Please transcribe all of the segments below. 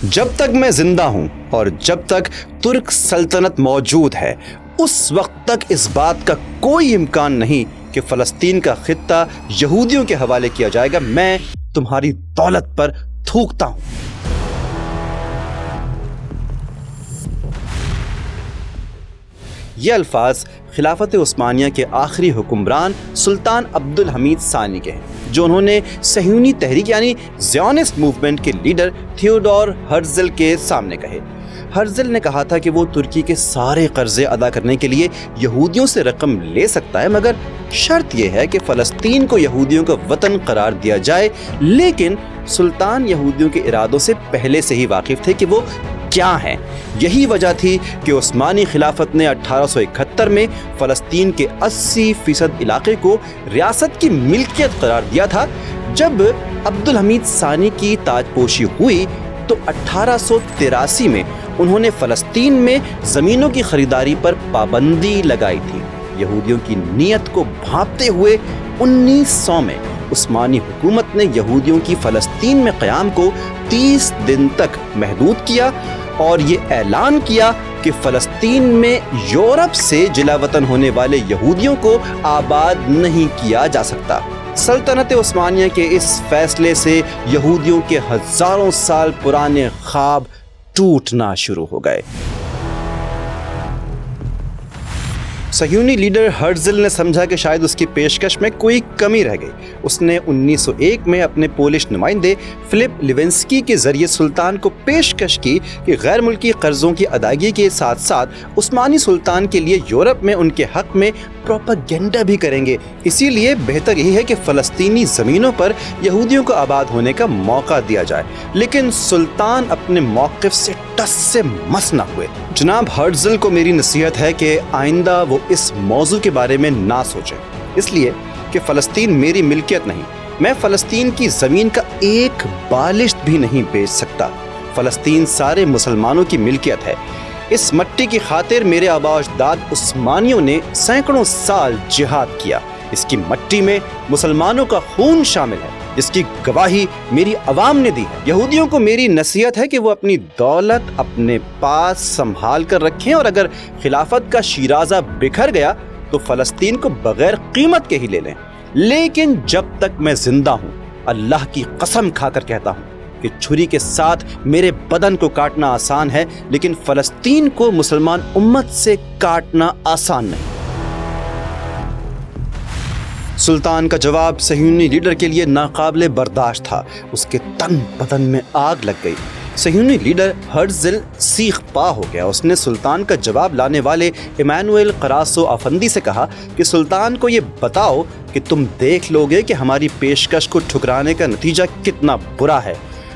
جب تک میں زندہ ہوں اور جب تک ترک سلطنت موجود ہے اس وقت تک اس بات کا کوئی امکان نہیں کہ فلسطین کا خطہ یہودیوں کے حوالے کیا جائے گا۔ میں تمہاری دولت پر تھوکتا ہوں۔ یہ الفاظ خلافت عثمانیہ کے آخری حکمران سلطان عبد الحمید ثانی کے ہیں، جو انہوں نے صہیونی تحریک یعنی زیونسٹ موومنٹ کے لیڈر تھیوڈور ہرزل کے سامنے کہے۔ ہرزل نے کہا تھا کہ وہ ترکی کے سارے قرضے ادا کرنے کے لیے یہودیوں سے رقم لے سکتا ہے، مگر شرط یہ ہے کہ فلسطین کو یہودیوں کا وطن قرار دیا جائے۔ لیکن سلطان یہودیوں کے ارادوں سے پہلے سے ہی واقف تھے کہ وہ کیا ہیں۔ یہی وجہ تھی کہ عثمانی خلافت نے 1871 میں فلسطین کے 80% علاقے کو ریاست کی ملکیت قرار دیا تھا۔ جب عبد الحمید ثانی کی تاج پوشی ہوئی تو 1883 میں انہوں نے فلسطین میں زمینوں کی خریداری پر پابندی لگائی تھی۔ یہودیوں کی نیت کو بھانپتے ہوئے 1900 میں عثمانی حکومت نے یہودیوں کی فلسطین میں قیام کو 30 دن تک محدود کیا اور یہ اعلان کیا کہ فلسطین میں یورپ سے جلا وطن ہونے والے یہودیوں کو آباد نہیں کیا جا سکتا۔ سلطنت عثمانیہ کے اس فیصلے سے یہودیوں کے ہزاروں سال پرانے خواب ٹوٹنا شروع ہو گئے۔ صہیونی لیڈر ہرزل نے سمجھا کہ شاید اس کی پیشکش میں کوئی کمی رہ گئی۔ اس نے 1901 میں اپنے پولش نمائندے فلپ لیونسکی کے ذریعے سلطان کو پیشکش کی کہ غیر ملکی قرضوں کی ادائیگی کے ساتھ ساتھ عثمانی سلطان کے لیے یورپ میں ان کے حق میں پروپیگنڈا بھی کریں گے۔ اسی لیے بہتر یہی ہے کہ فلسطینی زمینوں پر یہودیوں کو آباد ہونے کا موقع دیا جائے۔ لیکن سلطان اپنے موقف سے ٹس سے مس نہ ہوئے۔ جناب ہرزل کو میری نصیحت ہے کہ آئندہ وہ اس موضوع کے بارے میں نہ سوچیں، اس لیے کہ فلسطین میری ملکیت نہیں۔ میں فلسطین کی زمین کا ایک بالشت بھی نہیں بیچ سکتا۔ فلسطین سارے مسلمانوں کی ملکیت ہے۔ اس مٹی کی خاطر میرے آباء و اجداد عثمانیوں نے سینکڑوں سال جہاد کیا۔ اس کی مٹی میں مسلمانوں کا خون شامل ہے، جس کی گواہی میری عوام نے دی ہے۔ یہودیوں کو میری نصیحت ہے کہ وہ اپنی دولت اپنے پاس سنبھال کر رکھیں، اور اگر خلافت کا شیرازہ بکھر گیا تو فلسطین کو بغیر قیمت کے ہی لے لیں۔ لیکن جب تک میں زندہ ہوں، اللہ کی قسم کھا کر کہتا ہوں کہ چھری کے ساتھ میرے بدن کو کاٹنا آسان ہے، لیکن فلسطین کو مسلمان امت سے کاٹنا آسان نہیں۔ سلطان کا جواب صہیونی لیڈر کے لیے ناقابل برداشت تھا۔ اس کے تن بدن میں آگ لگ گئی۔ صہیونی لیڈر ہرزل سیخ پا ہو گیا۔ اس نے سلطان کا جواب لانے والے ایمانوئل قراسو افندی سے کہا کہ سلطان کو یہ بتاؤ کہ تم دیکھ لو گے کہ ہماری پیشکش کو ٹھکرانے کا نتیجہ کتنا برا ہے۔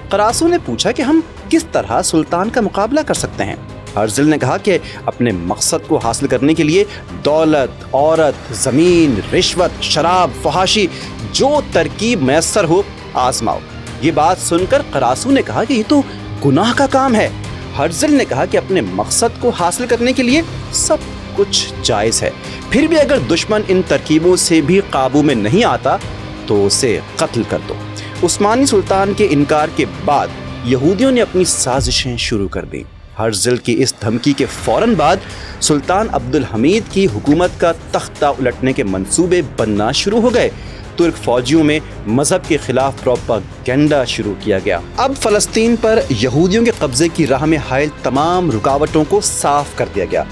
قراسو نے پوچھا کہ ہم کس طرح سلطان کا مقابلہ کر سکتے ہیں۔ ہرزل نے کہا کہ اپنے مقصد کو حاصل کرنے کے لیے دولت، عورت، زمین، رشوت، شراب، فحاشی، جو ترکیب میسر ہو آزماؤ۔ یہ بات سن کر قراسو نے کہا کہ یہ تو گناہ کا کام ہے۔ ہرزل نے کہا کہ اپنے مقصد کو حاصل کرنے کے لیے سب کچھ جائز ہے، پھر بھی اگر دشمن ان ترکیبوں سے بھی قابو میں نہیں آتا تو اسے قتل کر دو۔ عثمانی سلطان کے انکار کے بعد یہودیوں نے اپنی سازشیں شروع کر دیں۔ ہرزل کی اس دھمکی کے فوراً بعد سلطان عبد الحمید کی حکومت کا تختہ الٹنے کے منصوبے بننا شروع ہو گئے۔ ترک فوجیوں میں مذہب کے خلاف پروپیگنڈا شروع کیا گیا۔ اب فلسطین پر یہودیوں کے قبضے کی راہ میں حائل تمام رکاوٹوں کو صاف کر دیا گیا۔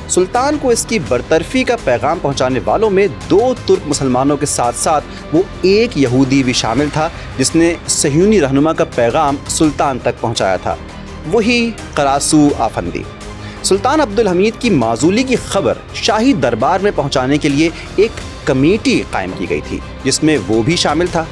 سلطان کو اس کی برطرفی کا پیغام پہنچانے والوں میں 2 ترک مسلمانوں کے ساتھ ساتھ وہ ایک یہودی بھی شامل تھا جس نے صہیونی رہنما کا پیغام سلطان تک پہنچایا تھا، وہی قراسو افندی۔ سلطان عبد الحمید کی معزولی کی خبر شاہی دربار میں پہنچانے کے لیے ایک کمیٹی قائم کی گئی تھی جس میں وہ بھی شامل تھا۔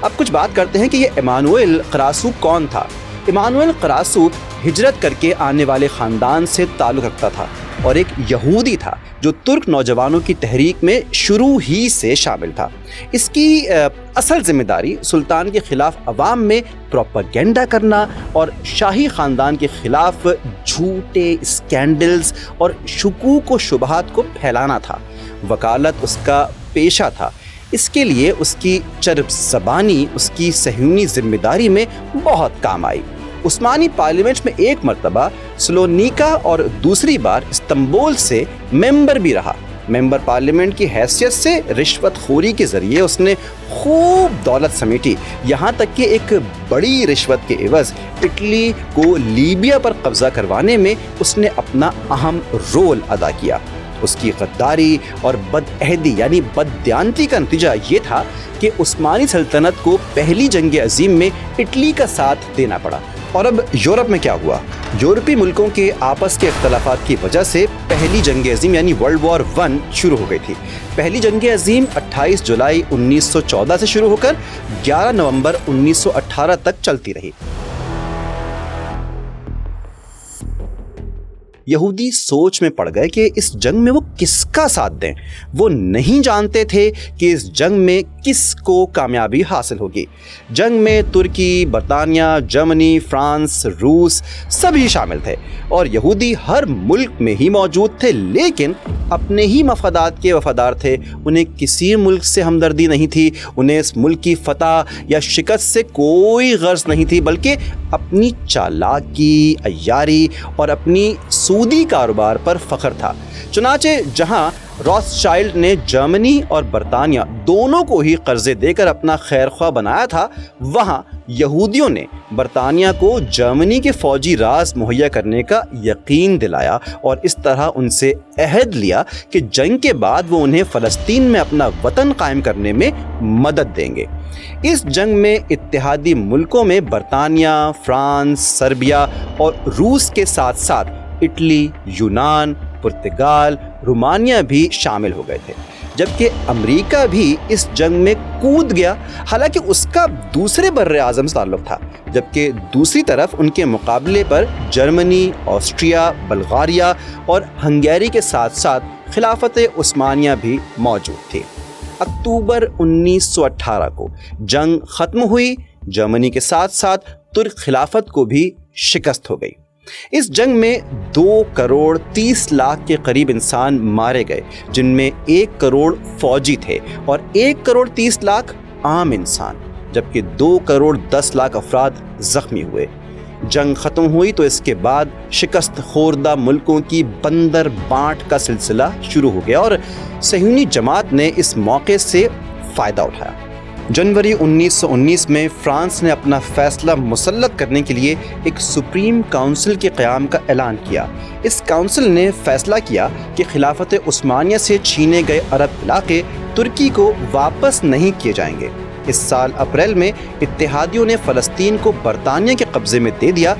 اب کچھ بات کرتے ہیں کہ یہ ایمانوئل قراسو کون تھا۔ ایمانوئل قراسو ہجرت کر کے آنے والے خاندان سے تعلق رکھتا تھا اور ایک یہودی تھا جو ترک نوجوانوں کی تحریک میں شروع ہی سے شامل تھا۔ اس کی اصل ذمہ داری سلطان کے خلاف عوام میں پروپیگنڈا کرنا اور شاہی خاندان کے خلاف جھوٹے اسکینڈلز اور شکوک و شبہات کو پھیلانا تھا۔ وکالت اس کا پیشہ تھا۔ اس کے لیے اس کی چرب زبانی اس کی صہیونی ذمہ داری میں بہت کام آئی۔ عثمانی پارلیمنٹ میں ایک مرتبہ سلونیکا اور دوسری بار استنبول سے ممبر بھی رہا۔ ممبر پارلیمنٹ کی حیثیت سے رشوت خوری کے ذریعے اس نے خوب دولت سمیٹی، یہاں تک کہ ایک بڑی رشوت کے عوض اٹلی کو لیبیا پر قبضہ کروانے میں اس نے اپنا اہم رول ادا کیا۔ اس کی غداری اور بدعہدی یعنی بددیانتی کا نتیجہ یہ تھا کہ عثمانی سلطنت کو پہلی جنگ عظیم میں اٹلی کا ساتھ دینا پڑا۔ اور اب یورپ میں کیا ہوا؟ یورپی ملکوں کے آپس کے اختلافات کی وجہ سے پہلی جنگ عظیم یعنی ورلڈ وار 1 شروع ہو گئی تھی۔ پہلی جنگ عظیم 28 جولائی 1914 سے شروع ہو کر 11 نومبر 1918 تک چلتی رہی۔ یہودی سوچ میں پڑ گئے کہ اس جنگ میں وہ کس کا ساتھ دیں۔ وہ نہیں جانتے تھے کہ اس جنگ میں کس کو کامیابی حاصل ہوگی۔ جنگ میں ترکی، برطانیہ، جرمنی، فرانس، روس سبھی شامل تھے اور یہودی ہر ملک میں ہی موجود تھے، لیکن اپنے ہی مفادات کے وفادار تھے۔ انہیں کسی ملک سے ہمدردی نہیں تھی، انہیں اس ملک کی فتح یا شکست سے کوئی غرض نہیں تھی، بلکہ اپنی چالاکی، عیاری اور اپنی سودی کاروبار پر فخر تھا۔ چنانچہ جہاں روتھشائلڈ نے جرمنی اور برطانیہ دونوں کو ہی قرضے دے کر اپنا خیر خواہ بنایا تھا، وہاں یہودیوں نے برطانیہ کو جرمنی کے فوجی راز مہیا کرنے کا یقین دلایا اور اس طرح ان سے عہد لیا کہ جنگ کے بعد وہ انہیں فلسطین میں اپنا وطن قائم کرنے میں مدد دیں گے۔ اس جنگ میں اتحادی ملکوں میں برطانیہ، فرانس، سربیا اور روس کے ساتھ ساتھ اٹلی، یونان، پرتگال، رومانیہ بھی شامل ہو گئے تھے، جبکہ امریکہ بھی اس جنگ میں کود گیا، حالانکہ اس کا دوسرے بر اعظم سے تعلق تھا، جبکہ دوسری طرف ان کے مقابلے پر جرمنی، آسٹریا، بلغاریہ اور ہنگیری کے ساتھ ساتھ خلافت عثمانیہ بھی موجود تھی۔ اکتوبر 1918 کو جنگ ختم ہوئی، جرمنی کے ساتھ ساتھ ترک خلافت کو بھی شکست ہو گئی۔ اس جنگ میں 2 کروڑ 30 لاکھ کے قریب انسان مارے گئے، جن میں 1 کروڑ فوجی تھے اور 1 کروڑ 30 لاکھ عام انسان، جبکہ 2 کروڑ 10 لاکھ افراد زخمی ہوئے۔ جنگ ختم ہوئی تو اس کے بعد شکست خوردہ ملکوں کی بندر بانٹ کا سلسلہ شروع ہو گیا اور صہیونی جماعت نے اس موقع سے فائدہ اٹھایا۔ جنوری 1919 میں فرانس نے اپنا فیصلہ مسلط کرنے کے لیے ایک سپریم کونسل کے قیام کا اعلان کیا۔ اس کونسل نے فیصلہ کیا کہ خلافت عثمانیہ سے چھینے گئے عرب علاقے ترکی کو واپس نہیں کیے جائیں گے۔ اس سال اپریل میں اتحادیوں نے فلسطین کو برطانیہ کے قبضے میں دے دیا۔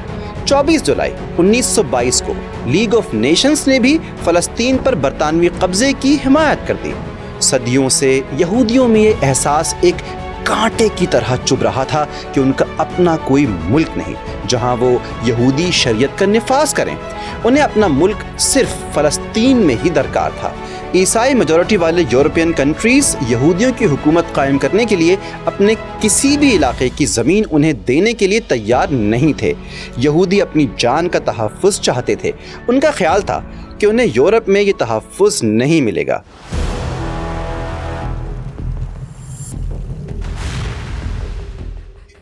24 جولائی 1922 کو لیگ آف نیشنز نے بھی فلسطین پر برطانوی قبضے کی حمایت کر دی۔ صدیوں سے یہودیوں میں یہ احساس ایک کانٹے کی طرح چبھ رہا تھا کہ ان کا اپنا کوئی ملک نہیں جہاں وہ یہودی شریعت کا نفاذ کریں۔ انہیں اپنا ملک صرف فلسطین میں ہی درکار تھا۔ عیسائی میجورٹی والے یورپین کنٹریز یہودیوں کی حکومت قائم کرنے کے لیے اپنے کسی بھی علاقے کی زمین انہیں دینے کے لیے تیار نہیں تھے۔ یہودی اپنی جان کا تحفظ چاہتے تھے۔ ان کا خیال تھا کہ انہیں یورپ میں یہ تحفظ نہیں ملے گا۔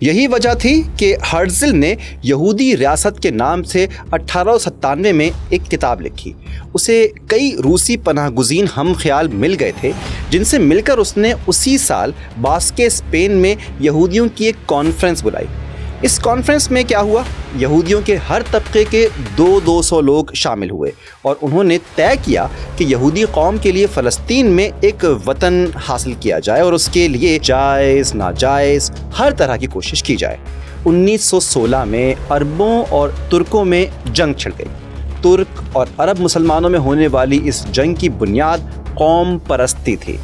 یہی وجہ تھی کہ ہرزل نے یہودی ریاست کے نام سے 1897 میں ایک کتاب لکھی۔ اسے کئی روسی پناہ گزین ہم خیال مل گئے تھے، جن سے مل کر اس نے اسی سال باسک اسپین میں یہودیوں کی ایک کانفرنس بلائی۔ اس کانفرنس میں کیا ہوا؟ یہودیوں کے ہر طبقے کے 200 لوگ شامل ہوئے اور انہوں نے طے کیا کہ یہودی قوم کے لیے فلسطین میں ایک وطن حاصل کیا جائے اور اس کے لیے جائز ناجائز ہر طرح کی کوشش کی جائے۔ 1916 میں عربوں اور ترکوں میں جنگ چھڑ گئی۔ ترک اور عرب مسلمانوں میں ہونے والی اس جنگ کی بنیاد قوم پرستی تھی۔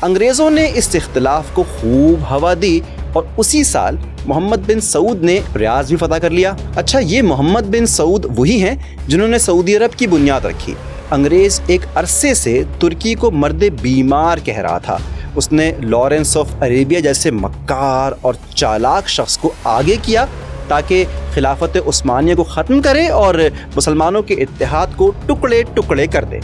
انگریزوں نے اس اختلاف کو خوب ہوا دی اور اسی سال محمد بن سعود نے ریاض بھی فتح کر لیا۔ اچھا، یہ محمد بن سعود وہی ہیں جنہوں نے سعودی عرب کی بنیاد رکھی۔ انگریز ایک عرصے سے ترکی کو مرد بیمار کہہ رہا تھا۔ اس نے لارنس آف عربیہ جیسے مکار اور چالاک شخص کو آگے کیا تاکہ خلافت عثمانیہ کو ختم کرے اور مسلمانوں کے اتحاد کو ٹکڑے ٹکڑے کر دے۔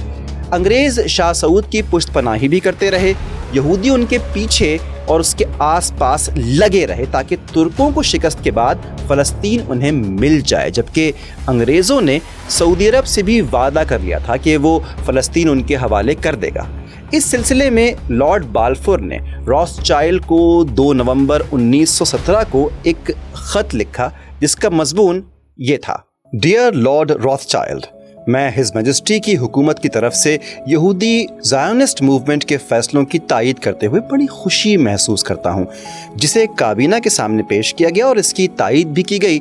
انگریز شاہ سعود کی پشت پناہی بھی کرتے رہے۔ یہودی ان کے پیچھے اور اس کے آس پاس لگے رہے تاکہ ترکوں کو شکست کے بعد فلسطین انہیں مل جائے، جبکہ انگریزوں نے سعودی عرب سے بھی وعدہ کر لیا تھا کہ وہ فلسطین ان کے حوالے کر دے گا۔ اس سلسلے میں لارڈ بالفور نے راس چائلڈ کو 2 نومبر 1917 کو ایک خط لکھا جس کا مضمون یہ تھا: ڈیئر لارڈ راس چائلڈ، میں ہز میجسٹی کی حکومت کی طرف سے یہودی زائونسٹ موومنٹ کے فیصلوں کی تائید کرتے ہوئے بڑی خوشی محسوس کرتا ہوں، جسے کابینہ کے سامنے پیش کیا گیا اور اس کی تائید بھی کی گئی۔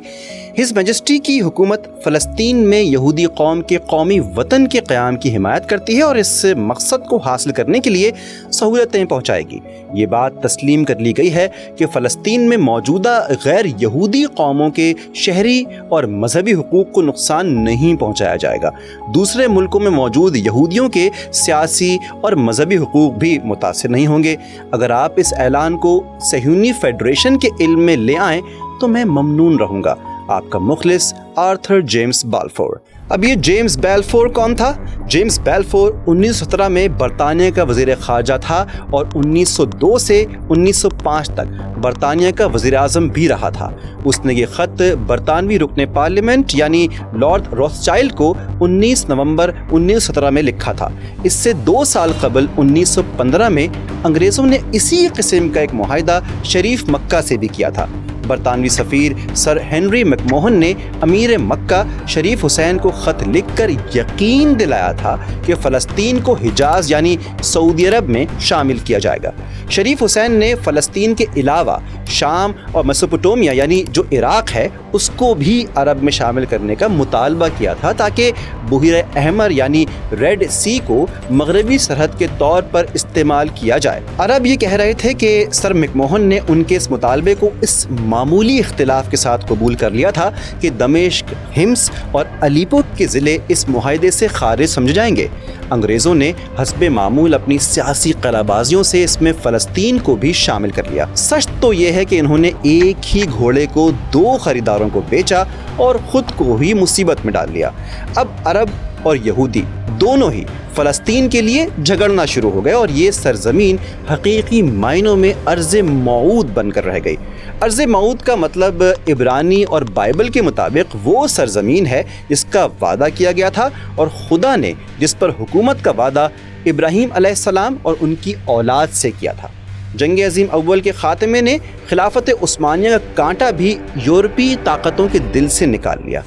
ہز میجسٹی کی حکومت فلسطین میں یہودی قوم کے قومی وطن کے قیام کی حمایت کرتی ہے اور اس مقصد کو حاصل کرنے کے لیے سہولتیں پہنچائے گی۔ یہ بات تسلیم کر لی گئی ہے کہ فلسطین میں موجودہ غیر یہودی قوموں کے شہری اور مذہبی حقوق کو نقصان نہیں پہنچایا جائے گا۔ دوسرے ملکوں میں موجود یہودیوں کے سیاسی اور مذہبی حقوق بھی متاثر نہیں ہوں گے۔ اگر آپ اس اعلان کو صہیونی فیڈریشن کے علم میں لے آئیں تو میں ممنون رہوں گا۔ آپ کا مخلص آرتھر جیمز بالفور۔ اب یہ جیمز بیلفور کون تھا؟ جیمز بیلفور 1917 میں برطانیہ کا وزیر خارجہ تھا اور 1902 سے 1905 تک برطانیہ کا وزیر اعظم بھی رہا تھا۔ اس نے یہ خط برطانوی رکن پارلیمنٹ یعنی لارڈ راس چائلڈ کو 19 نومبر 1917 میں لکھا تھا۔ اس سے 2 سال قبل 1915 میں انگریزوں نے اسی قسم کا ایک معاہدہ شریف مکہ سے بھی کیا تھا۔ برطانوی سفیر سر ہنری میک موہن نے امیر مکہ شریف حسین کو خط لکھ کر یقین دلایا تھا کہ فلسطین کو حجاز یعنی سعودی عرب میں شامل کیا جائے گا۔ شریف حسین نے فلسطین کے علاوہ شام اور میسوپوٹومیا یعنی جو عراق ہے اس کو بھی عرب میں شامل کرنے کا مطالبہ کیا تھا تاکہ بحیرہ احمر یعنی ریڈ سی کو مغربی سرحد کے طور پر استعمال کیا جائے۔ عرب یہ کہہ رہے تھے کہ سر میک موہن نے ان کے اس مطالبے کو اس معمولی اختلاف کے ساتھ قبول کر لیا تھا کہ دمشق، حمص اور الیپو کے ضلع اس معاہدے سے خارج سمجھے جائیں گے۔ انگریزوں نے حسب معمول اپنی سیاسی قلہ بازیوں سے اس میں فلسطین کو بھی شامل کر لیا۔ سچ تو یہ ہے کہ انہوں نے ایک ہی گھوڑے کو 2 خریداروں کو بیچا اور خود کو ہی مصیبت میں ڈال لیا۔ اب عرب اور یہودی دونوں ہی فلسطین کے لیے جھگڑنا شروع ہو گئے اور یہ سرزمین حقیقی معنوں میں ارض موعود بن کر رہ گئی۔ ارض موعود کا مطلب عبرانی اور بائبل کے مطابق وہ سرزمین ہے جس کا وعدہ کیا گیا تھا اور خدا نے جس پر حکومت کا وعدہ ابراہیم علیہ السلام اور ان کی اولاد سے کیا تھا۔ جنگ عظیم اول کے خاتمے نے خلافت عثمانیہ کا کانٹا بھی یورپی طاقتوں کے دل سے نکال لیا۔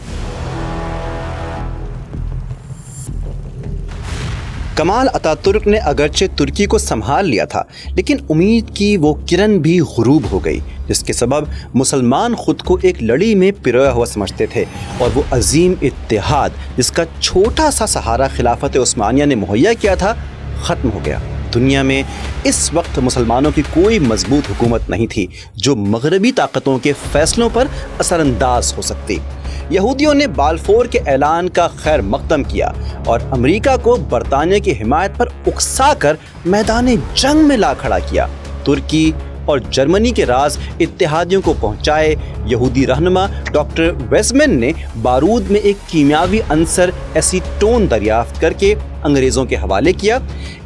کمال اتا ترک نے اگرچہ ترکی کو سنبھال لیا تھا لیکن امید کی وہ کرن بھی غروب ہو گئی جس کے سبب مسلمان خود کو ایک لڑی میں پرویا ہوا سمجھتے تھے اور وہ عظیم اتحاد جس کا چھوٹا سا سہارا خلافت عثمانیہ نے مہیا کیا تھا ختم ہو گیا۔ دنیا میں اس وقت مسلمانوں کی کوئی مضبوط حکومت نہیں تھی جو مغربی طاقتوں کے فیصلوں پر اثر انداز ہو سکتی۔ یہودیوں نے بالفور کے اعلان کا خیر مقدم کیا اور امریکہ کو برطانیہ کی حمایت پر اکسا کر میدان جنگ میں لا کھڑا کیا۔ ترکی اور جرمنی کے راز اتحادیوں کو پہنچائے۔ یہودی رہنما ڈاکٹر ویزمن نے بارود میں ایک کیمیاوی عنصر ایسیٹون دریافت کر کے انگریزوں کے حوالے کیا۔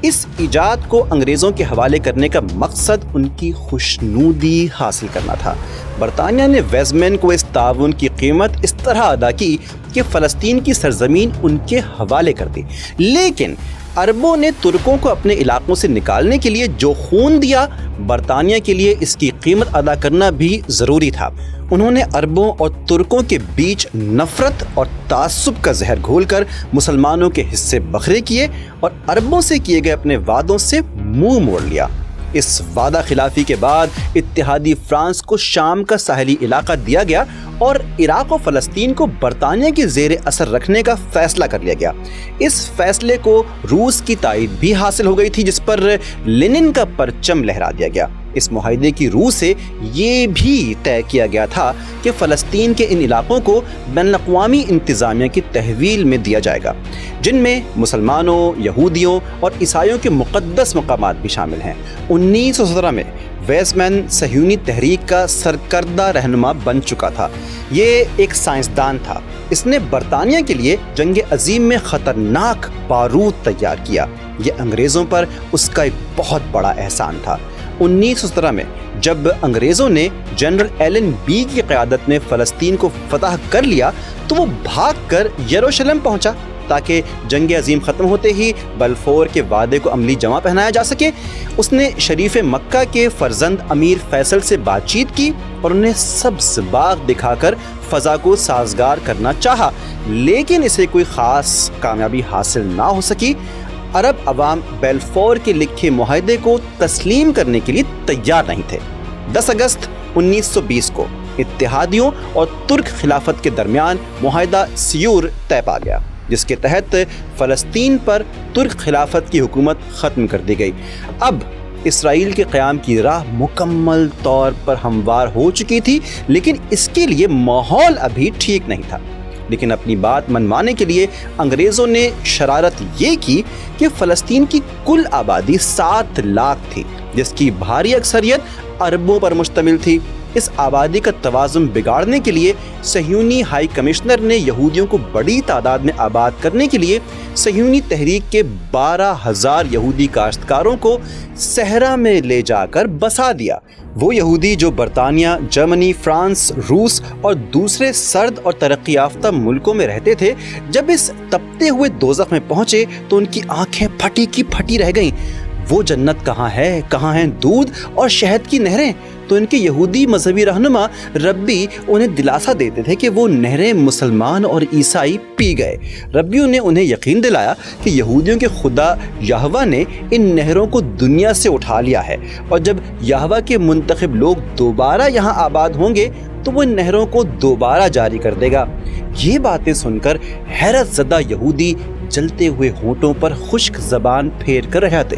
اس ایجاد کو انگریزوں کے حوالے کرنے کا مقصد ان کی خوشنودی حاصل کرنا تھا۔ برطانیہ نے ویزمن کو اس تعاون کی قیمت اس طرح ادا کی کہ فلسطین کی سرزمین ان کے حوالے کر دی، لیکن عربوں نے ترکوں کو اپنے علاقوں سے نکالنے کے لیے جو خون دیا، برطانیہ کے لیے اس کی قیمت ادا کرنا بھی ضروری تھا۔ انہوں نے عربوں اور ترکوں کے بیچ نفرت اور تعصب کا زہر گھول کر مسلمانوں کے حصے بکھرے کیے اور عربوں سے کیے گئے اپنے وعدوں سے منہ موڑ لیا۔ اس وعدہ خلافی کے بعد اتحادی فرانس کو شام کا ساحلی علاقہ دیا گیا اور عراق و فلسطین کو برطانیہ کے زیر اثر رکھنے کا فیصلہ کر لیا گیا۔ اس فیصلے کو روس کی تائید بھی حاصل ہو گئی تھی جس پر لینن کا پرچم لہرا دیا گیا۔ اس معاہدے کی روح سے یہ بھی طے کیا گیا تھا کہ فلسطین کے ان علاقوں کو بین الاقوامی انتظامیہ کی تحویل میں دیا جائے گا جن میں مسلمانوں، یہودیوں اور عیسائیوں کے مقدس مقامات بھی شامل ہیں۔ 1917 میں ویزمن صہیونی تحریک کا سرکردہ رہنما بن چکا تھا۔ یہ ایک سائنسدان تھا۔ اس نے برطانیہ کے لیے جنگ عظیم میں خطرناک بارود تیار کیا۔ یہ انگریزوں پر اس کا ایک بہت بڑا احسان تھا۔ 1917 میں جب انگریزوں نے جنرل ایلن بی کی قیادت میں فلسطین کو فتح کر لیا تو وہ بھاگ کر یروشلم پہنچا تاکہ جنگ عظیم ختم ہوتے ہی بلفور کے وعدے کو عملی جامہ پہنایا جا سکے۔ اس نے شریف مکہ کے فرزند امیر فیصل سے بات چیت کی اور انہیں سبز باغ دکھا کر فضا کو سازگار کرنا چاہا، لیکن اسے کوئی خاص کامیابی حاصل نہ ہو سکی۔ عرب عوام بیلفور کے لکھے معاہدے کو تسلیم کرنے کے لیے تیار نہیں تھے۔ 10 اگست 1920 کو اتحادیوں اور ترک خلافت کے درمیان معاہدہ سیور طے پا گیا، جس کے تحت فلسطین پر ترک خلافت کی حکومت ختم کر دی گئی۔ اب اسرائیل کے قیام کی راہ مکمل طور پر ہموار ہو چکی تھی، لیکن اس کے لیے ماحول ابھی ٹھیک نہیں تھا۔ لیکن اپنی بات منوانے کے لیے انگریزوں نے شرارت یہ کی کہ فلسطین کی کل آبادی 7 لاکھ تھی، جس کی بھاری اکثریت عربوں پر مشتمل تھی۔ اس آبادی کا توازن بگاڑنے کے لیے صہیونی ہائی کمشنر نے یہودیوں کو بڑی تعداد میں آباد کرنے کے لیے صہیونی تحریک کے 12,000 یہودی کاشتکاروں کو صحرا میں لے جا کر بسا دیا۔ وہ یہودی جو برطانیہ، جرمنی، فرانس، روس اور دوسرے سرد اور ترقی یافتہ ملکوں میں رہتے تھے، جب اس تپتے ہوئے دوزخ میں پہنچے تو ان کی آنکھیں پھٹی کی پھٹی رہ گئیں۔ وہ جنت کہاں ہے؟ کہاں ہیں دودھ اور شہد کی نہریں؟ تو ان کے یہودی مذہبی رہنما ربی انہیں دلاسا دیتے تھے کہ وہ نہریں مسلمان اور عیسائی پی گئے۔ ربیوں نے انہیں یقین دلایا کہ یہودیوں کے خدا یہوہ نے ان نہروں کو دنیا سے اٹھا لیا ہے، اور جب یہوہ کے منتخب لوگ دوبارہ یہاں آباد ہوں گے تو وہ ان نہروں کو دوبارہ جاری کر دے گا۔ یہ باتیں سن کر حیرت زدہ یہودی جلتے ہوئے ہونٹوں پر خشک زبان پھیر کر رہتے۔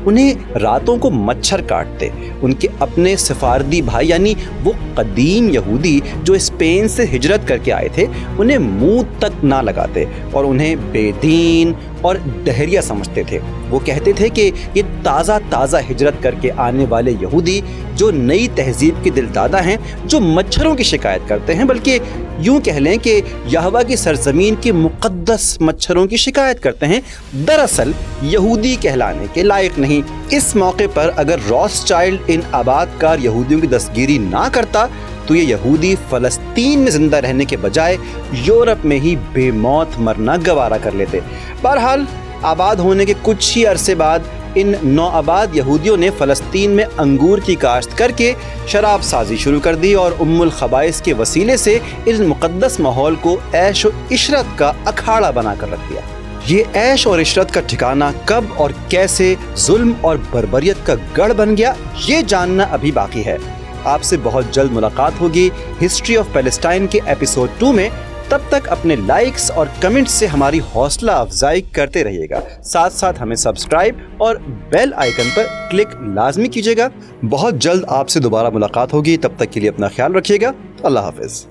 انہیں راتوں کو مچھر کاٹتے۔ ان کے اپنے سفاردی بھائی یعنی وہ قدیم یہودی جو اسپین سے ہجرت کر کے آئے تھے، انہیں منہ تک نہ لگاتے اور انہیں بے دین اور دہریہ سمجھتے تھے۔ وہ کہتے تھے کہ یہ تازہ ہجرت کر کے آنے والے یہودی جو نئی تہذیب کے دل دادا ہیں، جو مچھروں کی شکایت کرتے ہیں، بلکہ یوں کہہ لیں کہ یہوہ کی سرزمین کے مقدس مچھروں کی شکایت کرتے ہیں، دراصل یہودی کہلانے کے لائق نہیں۔ اس موقع پر اگر راس چائلڈ ان آباد کار یہودیوں کی دستگیری نہ کرتا تو یہ یہودی فلسطین میں زندہ رہنے کے بجائے یورپ میں ہی بے موت مرنا گوارا کر لیتے۔ بہرحال آباد ہونے کے کچھ ہی عرصے بعد ان نو آباد یہودیوں نے فلسطین میں انگور کی کاشت کر کے شراب سازی شروع کر دی اور ام الخبائث کے وسیلے سے اس مقدس ماحول کو عیش و عشرت کا اکھاڑا بنا کر رکھ دیا۔ یہ عیش اور عشرت کا ٹھکانہ کب اور کیسے ظلم اور بربریت کا گڑھ بن گیا، یہ جاننا ابھی باقی ہے۔ آپ سے بہت جلد ملاقات ہوگی ہسٹری آف پیلسٹائن کے ایپیسوڈ 2 میں۔ تب تک اپنے لائکس اور کمنٹس سے ہماری حوصلہ افزائی کرتے رہیے گا، ساتھ ساتھ ہمیں سبسکرائب اور بیل آئیکن پر کلک لازمی کیجیے گا۔ بہت جلد آپ سے دوبارہ ملاقات ہوگی، تب تک کے لیے اپنا خیال رکھیے گا۔ اللہ حافظ۔